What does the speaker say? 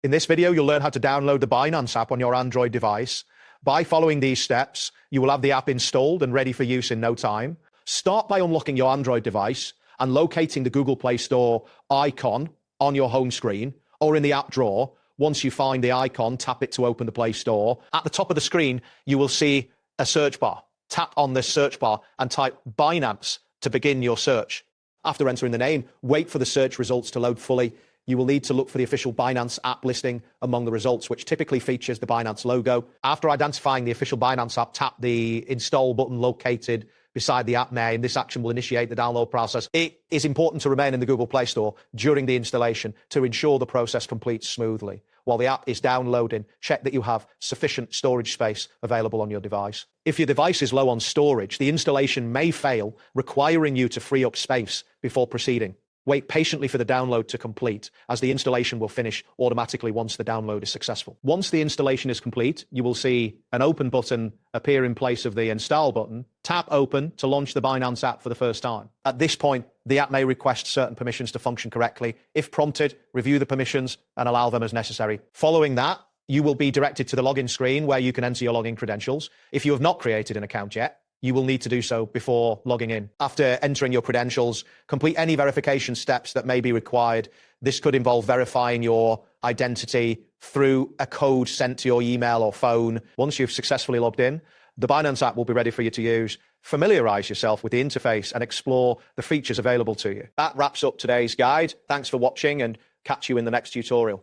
In this video, you'll learn how to download the Binance app on your Android device. By following these steps, you will have the app installed and ready for use in no time. Start by unlocking your Android device and locating the Google Play Store icon on your home screen or in the app drawer. Once you find the icon, tap it to open the Play Store. At the top of the screen, you will see a search bar. Tap on this search bar and type Binance to begin your search. After entering the name, wait for the search results to load fully. You will need to look for the official Binance app listing among the results, which typically features the Binance logo. After identifying the official Binance app, tap the install button located beside the app name. This action will initiate the download process. It is important to remain in the Google Play Store during the installation to ensure the process completes smoothly. While the app is downloading, check that you have sufficient storage space available on your device. If your device is low on storage, the installation may fail, requiring you to free up space before proceeding. Wait patiently for the download to complete, as the installation will finish automatically once the download is successful. Once the installation is complete, you will see an open button appear in place of the install button. Tap open to launch the Binance app for the first time. At this point, the app may request certain permissions to function correctly. If prompted, review the permissions and allow them as necessary. Following that, you will be directed to the login screen where you can enter your login credentials. If you have not created an account yet, you will need to do so before logging in. After entering your credentials, complete any verification steps that may be required. This could involve verifying your identity through a code sent to your email or phone. Once you've successfully logged in, the Binance app will be ready for you to use. Familiarize yourself with the interface and explore the features available to you. That wraps up today's guide. Thanks for watching and catch you in the next tutorial.